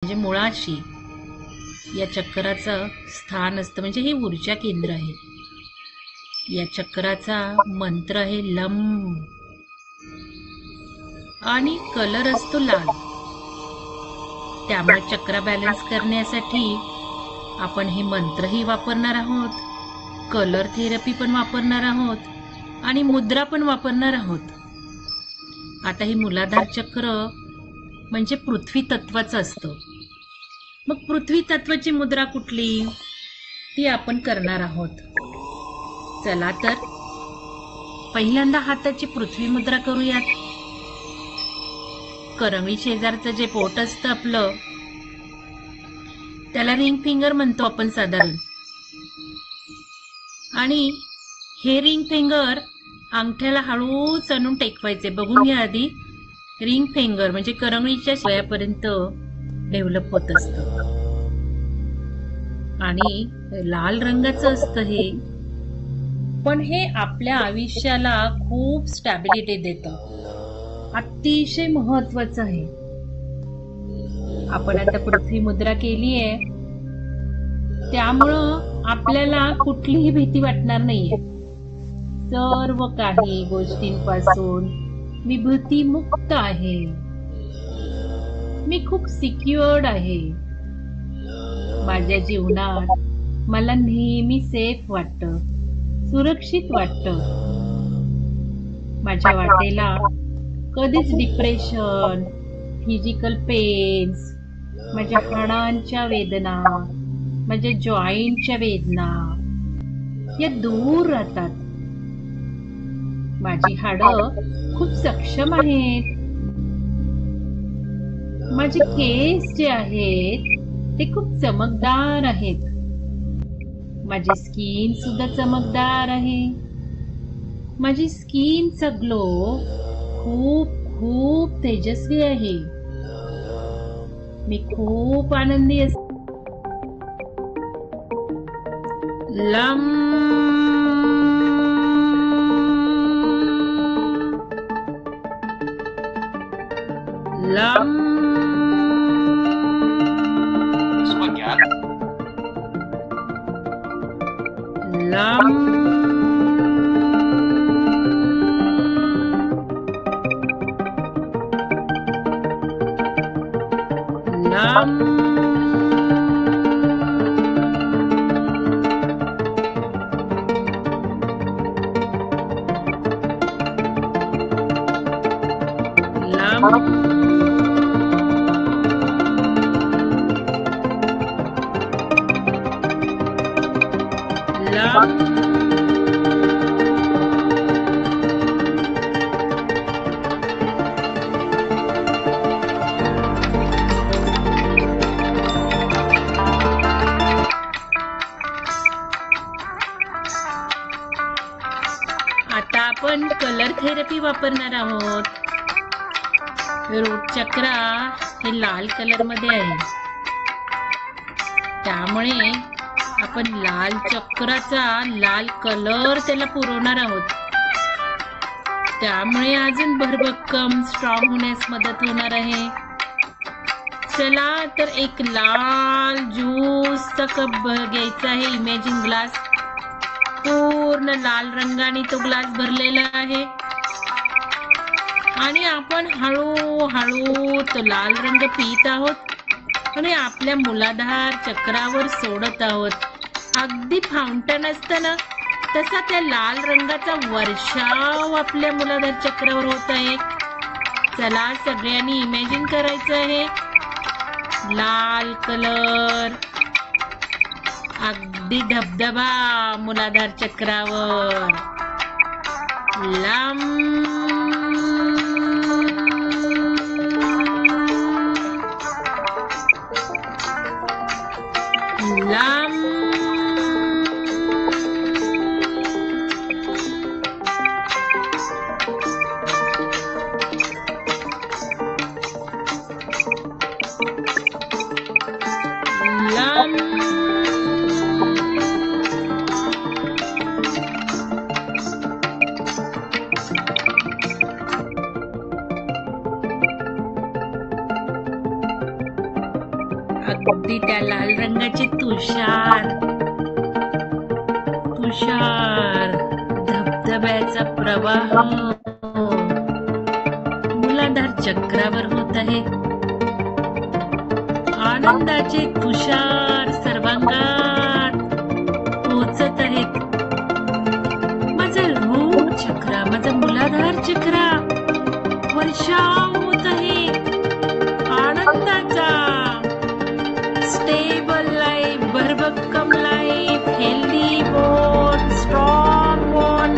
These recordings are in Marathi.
म्हणजे मुळाशी या चक्राचं स्थान असतं, म्हणजे हे ऊर्जा केंद्र आहे. या चक्राचा मंत्र आहे लम आणि कलर असतो लाल. त्यामुळे चक्र बॅलन्स करण्यासाठी आपण हे मंत्रही वापरणार आहोत, कलर थेरपी पण वापरणार आहोत आणि मुद्रा पण वापरणार आहोत. आता ही मूलाधार चक्र म्हणजे पृथ्वी तत्वाचं असतं. मग पृथ्वी तत्वाची मुद्रा कुठली ती आपण करणार आहोत. चला तर पहिल्यांदा हाताची पृथ्वी मुद्रा करूयात. करंगळी शेजारचं जे पोट असतं आपलं, त्याला रिंग फिंगर म्हणतो आपण साधारण. आणि हे रिंग फिंगर अंगठ्याला हळूच आणून टेकवायचे. बघून घ्या आधी. रिंग फिंगर म्हणजे करंगळीच्या शिळ्यापर्यंत डेव्हलप होत असतं आणि लाल रंगाचं असतं हे. पण हे आपल्या आयुष्याला खूप स्टॅबिलिटी देतं, अतिशय महत्वाचं आहे. आपण आता पृथ्वी मुद्रा केली आहे, त्यामुळं आपल्याला कुठलीही भीती वाटणार नाहीये. सर्व काही गोष्टींपासून मी भीतीमुक्त आहे. मी खूप सिक्युअर्ड आहे. माझ्या जीवनात मला नेहमी सेफ वाटतं, सुरक्षित वाटतं. माझ्या वाटेला कधीच डिप्रेशन, फिजिकल पेन्स, माझ्या हाडांच्या वेदना, माझ्या जॉईंटच्या वेदना या दूर राहतात. माझी हाडं खूप सक्षम आहेत. माझे केस जे आहेत ते खूप चमकदार आहेत. माझी स्किन सुद्धा चमकदार आहे. माझी स्किनचा ग्लो खूप खूप तेजस्वी आहे. मी खूप आनंदी असते. लम लम लम लम आता आपण कलर थेरपी वापरणार आहोत. रूट चक्र हे लाल कलर मध्ये आहे, त्यामुळे आपण लाल चक्राचा लाल कलर त्याला पुरवणार आहोत. त्यामुळे अजून भरभक्कम स्ट्रॉंग होण्यास मदत होणार आहे. चला तर एक लाल ज्यूसचा कप घ्यायचा आहे. इमेजिन ग्लास पूर्ण लाल रंगाने तो ग्लास भरलेला आहे आणि आपण हळूहळू तो लाल रंग पित आहोत आणि आपल्या मूलाधार चक्रावर सोडत आहोत. अगदी फाउंटन असतं ना, तसा त्या लाल रंगाचा वर्षाव आपल्या मूलाधार चक्रावर होत आहे. चला सगळ्यांनी इमॅजिन करायचं आहे. लाल कलर, अगदी धबधबा मूलाधार चक्रावर. लम लम लम अगदी त्या लाल रंगाचे तुषार तुषार धबधब्याचा प्रवाह मुलाधार चक्रावर होत आहे. आनंदाचे तुषार सर्वांगात पोचत आहेत. माझं रोग चक्र, माझं मुलाधार चक्र वर्षाव होत आहे आनंदाचा. स्टेबल लाईफ, भरभक्कम life, healthy bone, strong bone,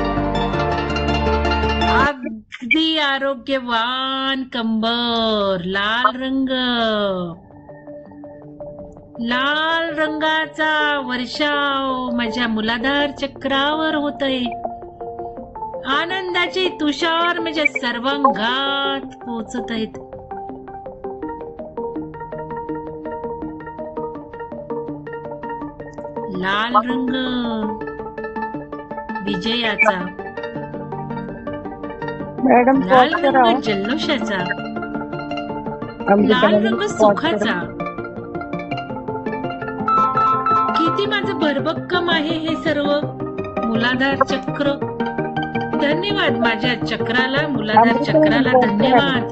अगदी आरोग्यवान कंबर. लाल रंग, लाल रंगाचा वर्षाव माझ्या मुलाधार चक्रावर होतय. आनंदाचे तुषार माझ्या सर्वांगात पोचत आहेत. लाल रंग विजयाचा, लाल रंग जल्लोषाचा, लाल रंग सुखाचा. किती माझं भरभक्कम आहे हे सर्व मुलाधार चक्र. धन्यवाद माझ्या चक्राला, मुलाधार चक्राला धन्यवाद.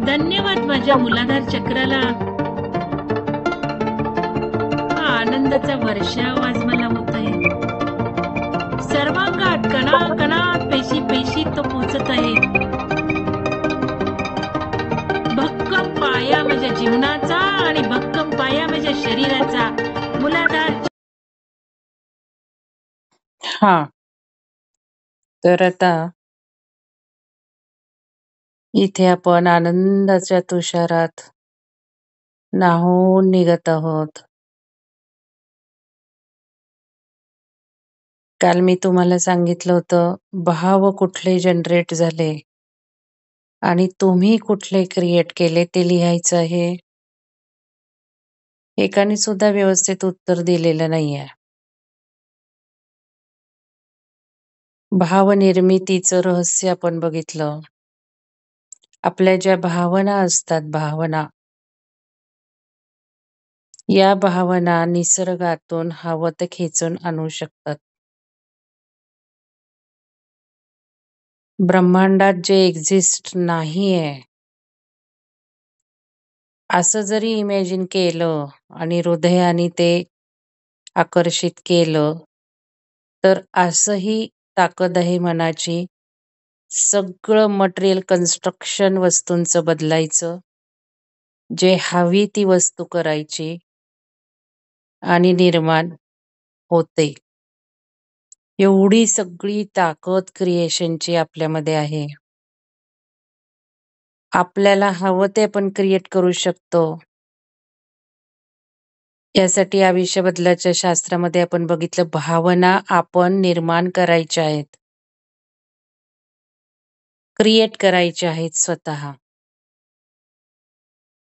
धन्यवाद माझ्या मुलाधार चक्राला. हा आनंदाचा वर्षाव आज मला होत आहे. सर्वांगात कणा कणात, पेशी पेशी तो पोचत आहे. भक्कम पाया माझ्या जीवनाचा आणि भक्कम पाया माझ्या शरीराचा मुलाधार. हा, तर आता इथे आपण आनंदाच्या तुषारात न्हाऊन निघत आहोत. काल मी तुम्हाला सांगितलं होतं भाव कुठले जनरेट झाले आणि तुम्ही कुठले क्रिएट केले ते लिहायचं आहे. एकाने सुद्धा व्यवस्थित उत्तर दिलेलं नाहीये. भावनिर्मितीचं रहस्य आपण बघितलं. आपल्या ज्या भावना असतात, भावना, या भावना निसर्गातून हवं ते खेचून आणू शकतात. ब्रह्मांडात जे एक्झिस्ट नाहीये असं जरी इमॅजिन केलं आणि हृदयाने ते आकर्षित केलं तर असंही ताकद आहे मनाची. सगळं मटेरियल कन्स्ट्रक्शन वस्तूंचं बदलायचं, जे हवी ती वस्तू करायची आणि निर्माण होते. एवढी सगळी ताकद क्रिएशनची आपल्यामध्ये आहे. आपल्याला हवं ते आपण क्रिएट करू शकतो. यासाठी आयुष्य बदलाच्या शास्त्रामध्ये आपण बघितलं, भावना आपण निर्माण करायच्या आहेत, क्रिएट करायच्या आहेत स्वतः.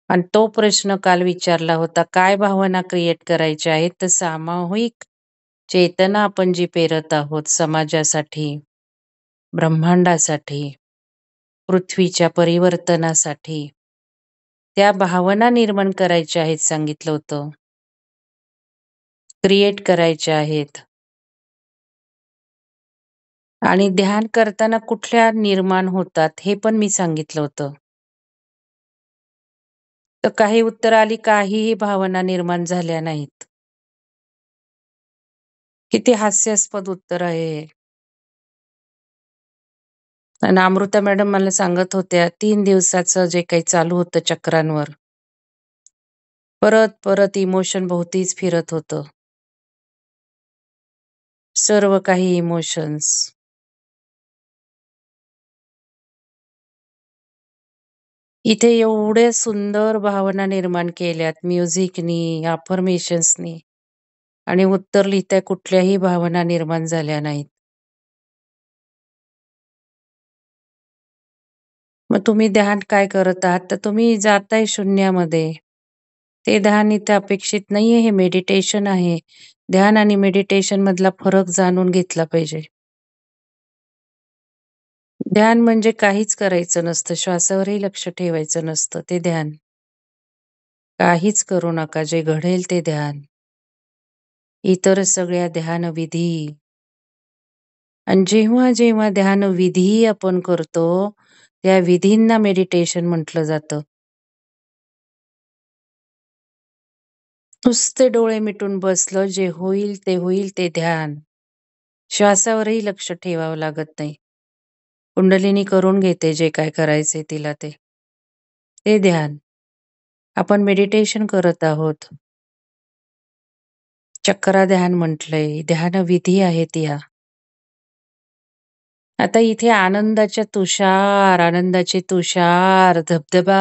आणि तो प्रश्न काल विचारला होता, काय भावना क्रिएट करायच्या आहेत? तर सामूहिक चेतना आपण जी पेरत आहोत समाजासाठी, ब्रह्मांडासाठी, पृथ्वीच्या परिवर्तनासाठी, त्या भावना निर्माण करायच्या आहेत सांगितलं होतं, क्रिएट करायच्या आहेत. आणि ध्यान करताना कुठल्या निर्माण होतात हे पण मी सांगितलं होतं. तर काही उत्तर आली, काहीही भावना निर्माण झाल्या नाहीत. किती हास्यास्पद उत्तर आहे. आणि अमृता मॅडम मला सांगत होत्या 3 दिवसाचं जे काही चालू होतं चक्रांवर, परत परत इमोशन भोवतीच फिरत होतं. सर्व काही इमोशन्स. इथे एवढे सुंदर भावना निर्माण केल्यात म्युझिकनी, अफर्मेशन्सनी, आणि उत्तर लिहिताय कुठल्याही भावना निर्माण झाल्या नाहीत. मग तुम्ही ध्यान काय करत आहात? तर तुम्ही जाताय शून्यामध्ये. ते ध्यान इथे अपेक्षित नाहीये, हे मेडिटेशन आहे. ध्यान आणि मेडिटेशन मधला फरक जाणून घेतला पाहिजे. ध्यान म्हणजे काहीच करायचं नसतं. श्वासावरही लक्ष ठेवायचं नसतं. ते ध्यान. काहीच करू नका. जे घडेल ते ध्यान. इतर सगळ्या ध्यानविधी आणि जेव्हा ध्यानविधी आपण करतो, त्या विधींना मेडिटेशन म्हटलं जातं. नुसते डोळे मिटून बसलं, जे होईल ते ध्यान. श्वासावरही लक्ष ठेवावं लागत नाही. कुंडलिनी करून घेते जे काय करायचंय तिला ते. ते ध्यान. आपण मेडिटेशन करत आहोत. चक्रा ध्यान म्हटलंय. ध्यानविधी आहेत या. आता इथे आनंदाचे तुषार, धबधबा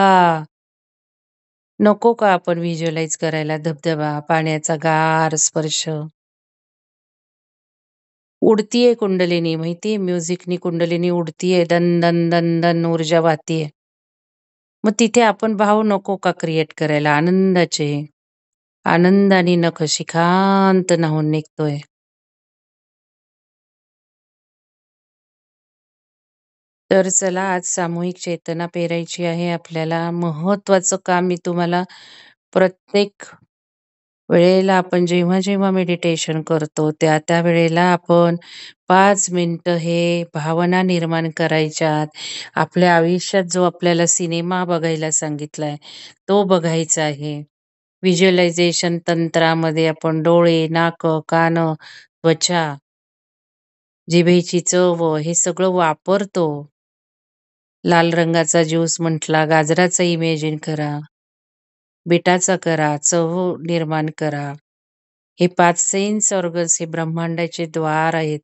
नको का आपण व्हिज्युअलाइज करायला धबधबा, पाण्याचा गार स्पर्श? उडतीये कुंडलिनी माहितीये म्युझिकनी कुंडलिनी उडतीये. दन, दन, दन, दन ऊर्जा वाहतीये. मग तिथे आपण भाव नको का क्रिएट करायला आनंदाचे? आनंदाने नखशिखांत न्हाऊन निघतोय. तर चला आज सामूहिक चेतना पेरायची आहे आपल्याला. महत्वाचं काम मी तुम्हाला प्रत्येक वेळेला आपण जेव्हा मेडिटेशन करतो, त्या वेळेला आपण 5 मिनिटं हे भावना निर्माण करायच्यात. आपल्या आयुष्यात जो आपल्याला सिनेमा बघायला सांगितलाय, तो बघायचा आहे. व्हिज्युअलायझेशन तंत्रामध्ये आपण डोळे, नाकं, कानं, त्वचा, जिभेची चव हे सगळं वापरतो. लाल रंगाचा ज्यूस म्हटला, गाजराचा इमॅजिन करा, बीटाचा करा, चव निर्माण करा. हे 5 सेन्स ऑर्गन्स हे ब्रह्मांडाचे द्वार आहेत.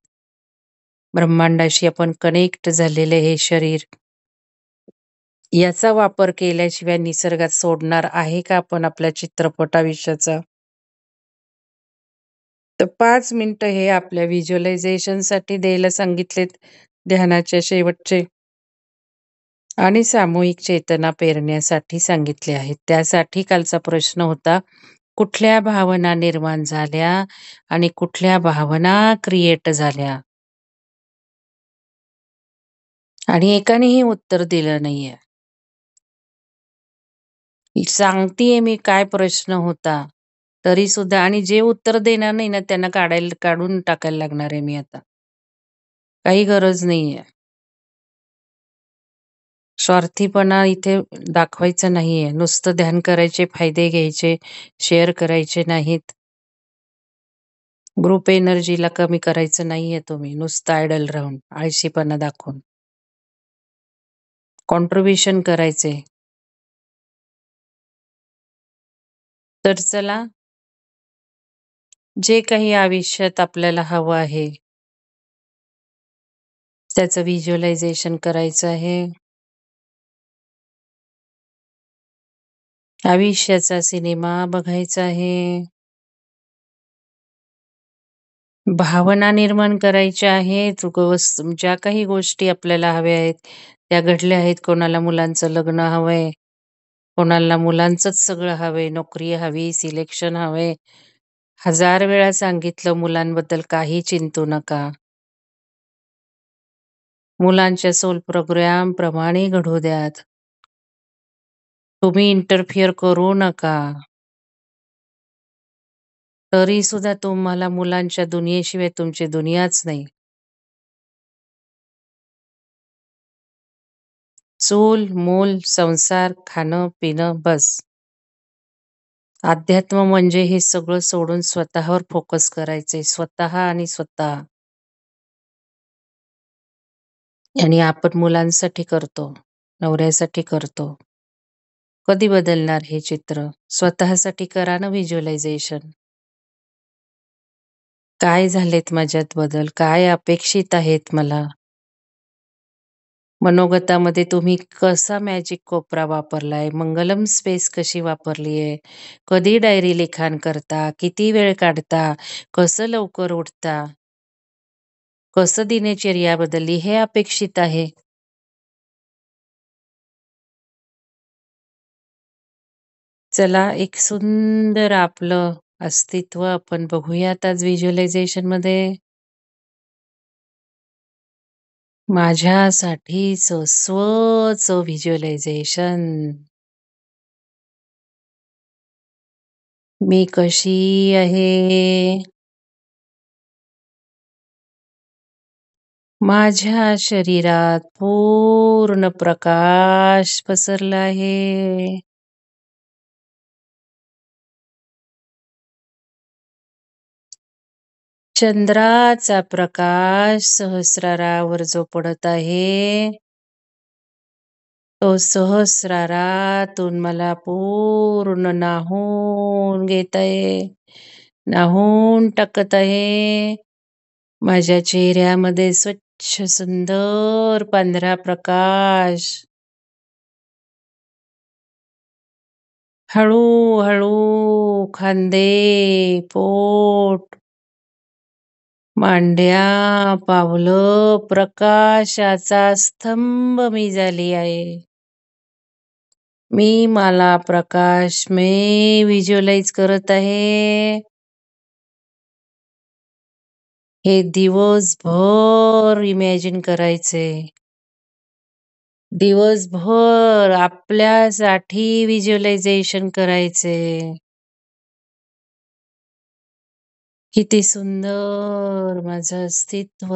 ब्रह्मांडाशी आपण कनेक्ट झालेले हे शरीर. याचा वापर केल्याशिवाय निसर्गात सोडणार आहे का आपण आपल्या चित्रपटाविषयाचा? तर 5 मिनिटं हे आपल्या व्हिज्युअलायझेशनसाठी द्यायला सांगितलेत ध्यानाच्या शेवटचे आणि सामूहिक चेतना पेरण्यासाठी सांगितले आहेत. त्यासाठी कालचा प्रश्न होता, कुठल्या भावना निर्माण झाल्या आणि कुठल्या भावना क्रिएट झाल्या? आणि एकानेही उत्तर दिलं नाहीये. सांगतीये मी काय प्रश्न होता, तरी सुद्धा आणि जे उत्तर देणार नाही ना, त्यांना काढून टाकायला लागणार आहे मी आता. काही गरज नाहीये. स्वार्थीपणा इथे दाखवायचा नाहीये. नुसतं ध्यान करायचे, फायदे घ्यायचे, शेअर करायचे नाहीत. ग्रुप एनर्जीला कमी करायचं नाहीये तुम्ही नुसतं आयडल राहून, आळशीपणा दाखवून. कॉन्ट्रिब्युशन करायचे. तर चला, जे काही आयुष्यात आपल्याला हवं आहे, त्याचं व्हिज्युअलायझेशन करायचं आहे. आयुष्याचा सिनेमा बघायचा आहे. भावना निर्माण करायच्या आहेत. ज्या काही गोष्टी आपल्याला हव्या आहेत, त्या घडल्या आहेत. कोणाला मुलांचं लग्न हवंय, कोणाला मुलांचंच सगळं हवंय, नोकरी हवी, सिलेक्शन हवंय. 1000 वेळा सांगितलं मुलांबद्दल काही चिंतू नका. मुलांच्या सोल प्रोग्राम प्रमाणे घडू द्यात. तुम्ही इंटरफिअर करू नका. तरी सुद्धा तुम्हाला मुलांच्या दुनियेशिवाय तुमची दुनियाच नाही. चूल, मूल, संसार, खाणं-पिणं बस. अध्यात्म म्हणजे हे सगळं सोडून स्वतःवर फोकस करायचंय. स्वतः आणि स्वतः. आणि आपण मुलांसाठी करतो, नवऱ्यासाठी करतो. कधी बदलणार हे चित्र? स्वतःसाठी करा ना व्हिज्युअलायझेशन. काय झालेत माझ्यात बदल? काय अपेक्षित आहेत मला? मनोगतामध्ये तुम्ही कसा मॅजिक कोपरा वापरलाय? मंगलम स्पेस कशी वापरली आहे? कधी डायरी लिखाण करता? किती वेळ काढता? कसं लवकर उठता? कसं दिनचर्या बदलली? हे अपेक्षित आहे. चला एक सुंदर आपलं अस्तित्व आपण बघूयात आज व्हिज्युअलायझेशनमध्ये. माझ्यासाठीचं स्वचं व्हिज्युअलायझेशन. मी कशी आहे? माझ्या शरीरात पूर्ण प्रकाश पसरला आहे. चंद्राचा प्रकाश सहस्रारावर जो पडत आहे, तो सहस्रारातून मला पूर्ण न्हाऊन घेत आहे, न्हाऊन टाकत आहे. माझ्या चेहऱ्यामध्ये स्वच्छ सुंदर पांढरा प्रकाश हळू-हळू खांदे, पोट, मांड्या, पावलं प्रकाशाचा स्तंभ मी झाली आहे. मी मला प्रकाशमय व्हिज्युअलाइज करत आहे. हे दिवसभर इमॅजिन करायचे. दिवसभर आपल्यासाठी व्हिज्युअलायझेशन करायचे. किती सुंदर माझं अस्तित्व.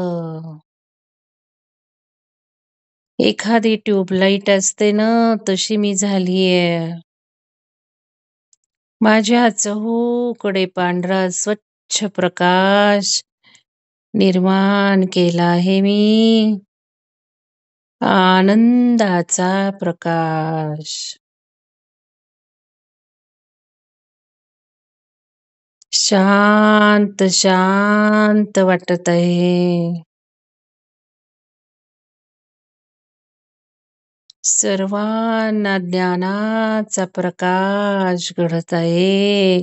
एखादी ट्यूबलाईट असते ना, तशी मी झालीये. माझ्या चहूकडे पांढरा स्वच्छ प्रकाश निर्माण केला आहे मी. आनंदाचा प्रकाश. शांत शांत वाटत आहे. सर्वांना ज्ञानाचा प्रकाश घडत आहे.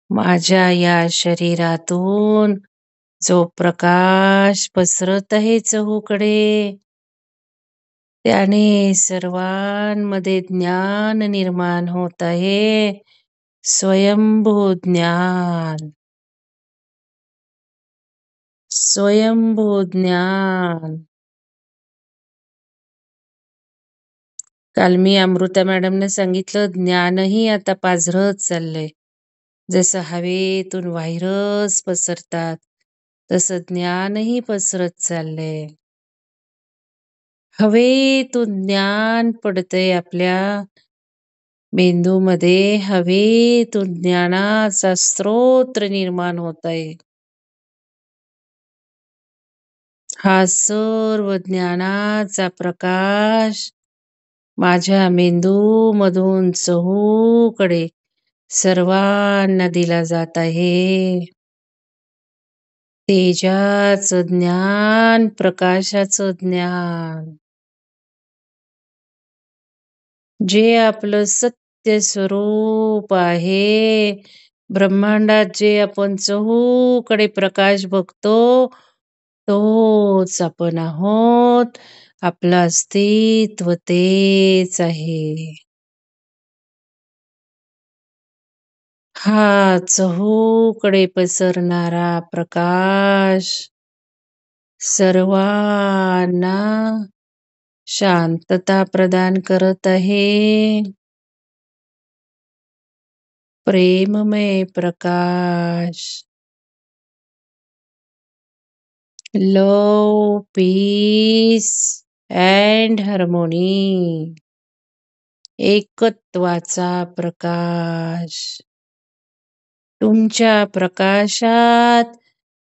माझ्या या शरीरातून जो प्रकाश पसरत आहे चहूकडे, त्याने सर्वांमध्ये ज्ञान निर्माण होत आहे. स्वयंभू ज्ञान. स्वयंभू ज्ञान. काल मी अमृता मॅडमने सांगितलं, ज्ञानही आता पाझरत चाललंय. जसं हवेतून व्हायरस पसरतात, तसं ज्ञानही पसरत चाललंय. हवेतून ज्ञान पडतंय आपल्या मेंदूमध्ये. हवेतून ज्ञानाचा स्रोत निर्माण होत आहे. हा सर्व ज्ञानाचा प्रकाश माझ्या मेंदूमधून चहूकडे सर्वांना दिला जात आहे. तेजाचं ज्ञान, प्रकाशाचं ज्ञान. जे आपलं सत्य स्वरूप आहे, ब्रह्मांडात जे आपण चहूकडे प्रकाश बघतो, तोच आपण आहोत. आपलं अस्तित्व तेच आहे. हा चहूकडे पसरणारा प्रकाश सर्वांना शांतता प्रदान करत आहे. प्रेममय प्रकाश. लव, पीस अँड हार्मोनी. एकत्वाचा प्रकाश. तुमच्या प्रकाशात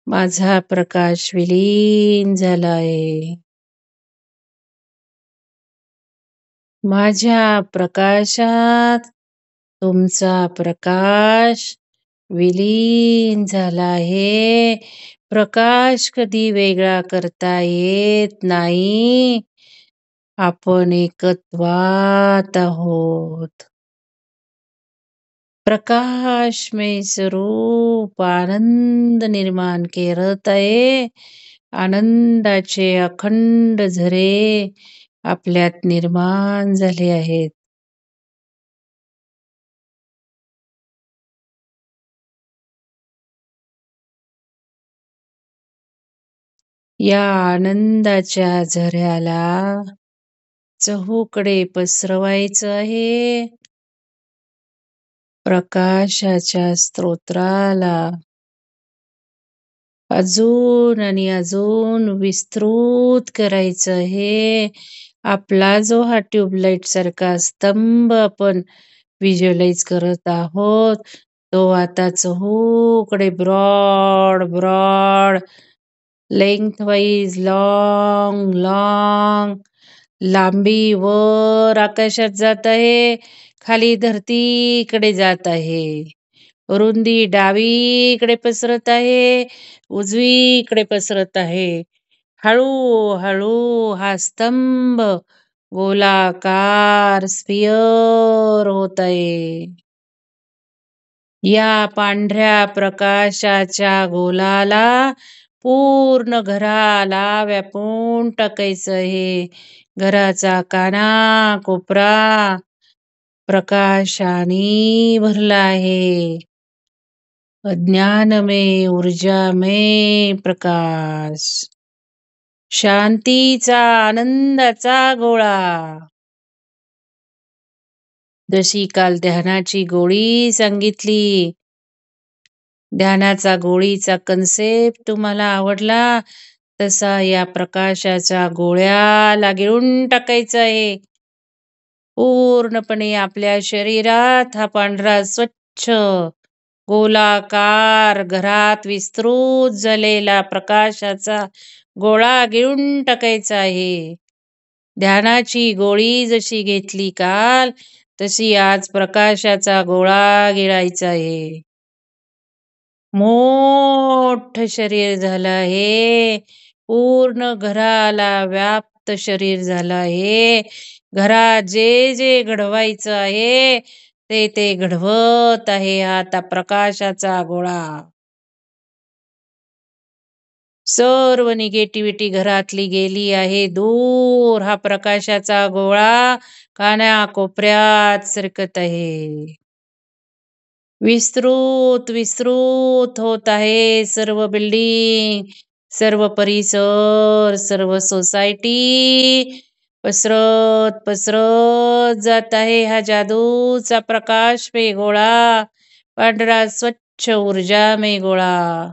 माझा प्रकाश विलीन झालाय. माझ्या प्रकाशात तुमचा प्रकाश विलीन झाला आहे. प्रकाश कधी वेगळा करता येत नाही. आपण एकत्वात आहोत. प्रकाशमय स्वरूप आनंद निर्माण करत आहे. आनंदाचे अखंड झरे आपल्यात निर्माण झाले आहेत. या आनंदाच्या झऱ्याला चहूकडे पसरवायचं आहे. प्रकाशाच्या स्तोत्राला अजून आणि अजून विस्तृत करायचं आहे. आपला जो हा ट्यूबलाईट सारखा स्तंभ आपण व्हिज्युअलाइज करत आहोत, तो आता चहूकडे broad broad lengthwise long long लांबी वर आकाशात जात आहे, खाली धरतीकडे जात आहे. रुंदी डावीकडे पसरत आहे, उजवीकडे पसरत आहे. हळू-हळू हा स्तंभ गोलाकार स्फिअर होत आहे. या पांढऱ्या प्रकाशाच्या गोलाला पूर्ण घराला व्यापून टाकायचं आहे. घराचा कानाकोपरा प्रकाशाने भरला आहे. ज्ञानमय ऊर्जामय प्रकाश, शांतीचा आनंदाचा गोळा. जशी काल ध्यानाची गोळी सांगितली, ध्यानाचा गोळीचा कन्सेप्ट तुम्हाला आवडला, तसा या प्रकाशाच्या गोळ्याला गिळून टाकायचा आहे. पूर्णपणे आपल्या शरीरात हा पांढरा स्वच्छ गोलाकार घरात विस्तृत झालेला प्रकाशाचा गोळा गिळून टाकायचा आहे. ध्यानाची गोळी जशी घेतली काल, तशी आज प्रकाशाचा गोळा गिळायचा आहे. मोठं शरीर झालं आहे. पूर्ण घराला व्याप्त शरीर झालं आहे. घरात जे जे घडवायचं आहे, ते ते घडवत आहे आता प्रकाशाचा गोळा. सर्व निगेटिव्हिटी घरातली गेली आहे दूर. हा प्रकाशाचा गोळा कानाकोपऱ्यात सरकत आहे. विस्तृत विस्तृत होत आहे सर्व बिल्डिंग, सर्व परिसर, सर्व सोसायटी पसरत पसरत जात आहे हा जादूचा प्रकाशमय गोळा, पांढरा स्वच्छ ऊर्जामय गोळा.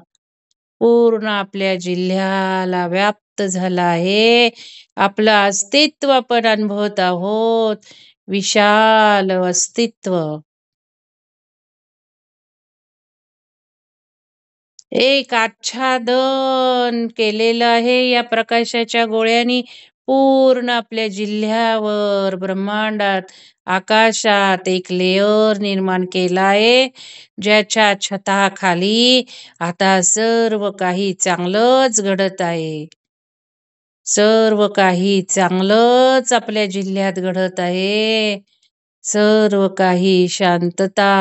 पूर्ण आपल्या जिल्ह्याला व्याप्त झाला आहे. आपलं अस्तित्व आपण अनुभवत आहोत, विशाल अस्तित्व. एक आच्छादन केलेलं आहे या प्रकाशाच्या गोळ्यांनी पूर्ण आपल्या जिल्ह्यावर, ब्रह्मांडात, आकाशात एक लेयर निर्माण केला आहे, ज्याच्या छताखाली आता सर्व काही चांगलंच घडत आहे. सर्व काही चांगलंच आपल्या जिल्ह्यात घडत आहे. सर्व काही शांतता,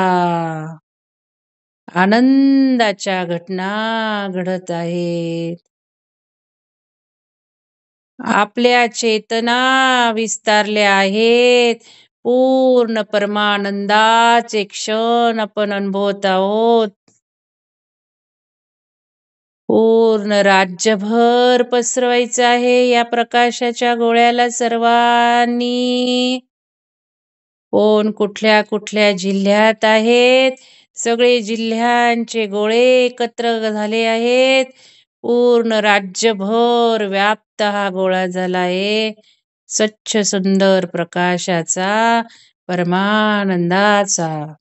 आनंदाच्या घटना घडत आहेत. आपल्या चेतना विस्तारल्या आहेत. पूर्ण परमानंदाचे क्षण आपण अनुभवत आहोत. पूर्ण राज्यभर पसरवायचं आहे या प्रकाशाच्या गोळ्याला सर्वांनी. कोण कुठल्या कुठल्या जिल्ह्यात आहेत, सगळे जिल्ह्यांचे गोळे एकत्र झाले आहेत. पूर्ण राज्यभर व्याप्त हा गोळा झाला आहे. स्वच्छ सुंदर प्रकाशाचा, परमानंदाचा.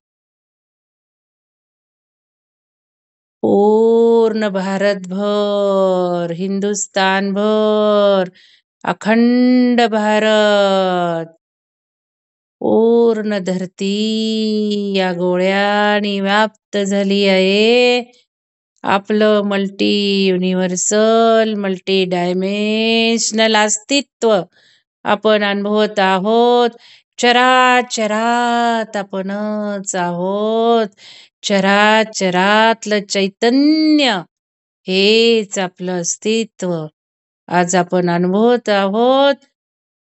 पूर्ण भारतभर, हिंदुस्थानभर, अखंड भारत, पूर्ण धरती या गोळ्याने व्याप्त झाली आहे. आपलं मल्टी युनिव्हर्सल, मल्टी डायमेन्शनल अस्तित्व आपण अनुभवत आहोत. चराचरात आपणच आहोत. चराचरातलं चैतन्य हेच आपलं अस्तित्व आज आपण अनुभवत आहोत,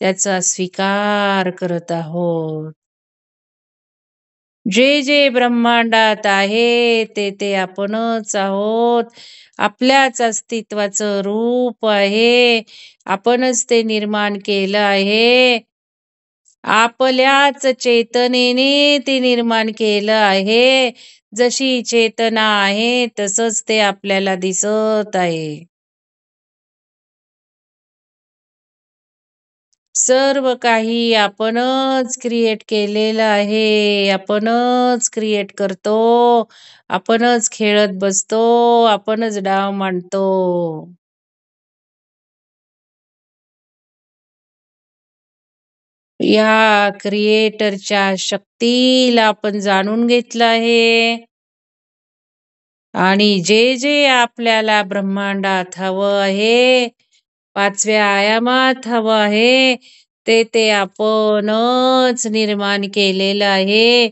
त्याचा स्वीकार करत आहोत. जे जे ब्रह्मांडात आहे ते ते आपणच आहोत. आपल्याच अस्तित्वाचं रूप आहे. आपणच ते निर्माण केलं आहे. आपल्याच चेतनेने ते निर्माण केलं आहे. जशी चेतना आहे तसंच ते आपल्याला दिसत आहे. सर्व काही आपणच क्रिएट केलेलं आहे. आपणच क्रिएट करतो. आपणच खेळत बसतो. आपणच डाव मांडतो. या क्रिएटरच्या शक्तीला आपण जाणून घेतलं आहे. आणि जे जे आपल्याला ब्रह्मांडात हवं आहे, 5व्या आयामात हवं आहे, ते ते आपणच निर्माण केलेलं आहे.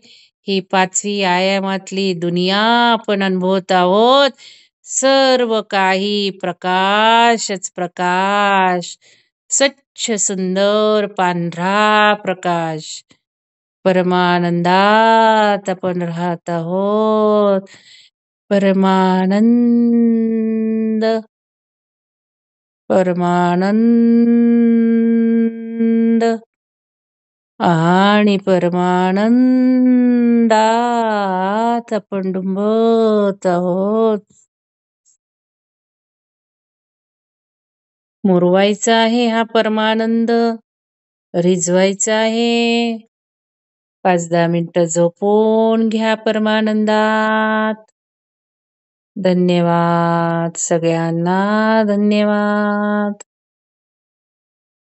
ही 5वी आयामातली दुनिया आपण अनुभवत आहोत. सर्व काही प्रकाशच प्रकाश. स्वच्छ सुंदर पांढरा प्रकाश. परमानंदात आपण राहत आहोत. परमानंद, परमानंद आणि परमानंदात आपण डुंबत आहोत. मुरवायचा आहे हा परमानंद, रिझवायचा आहे. 5-10 मिनिटं झोपून घ्या परमानंदात. धन्यवाद सगळ्यांना. धन्यवाद.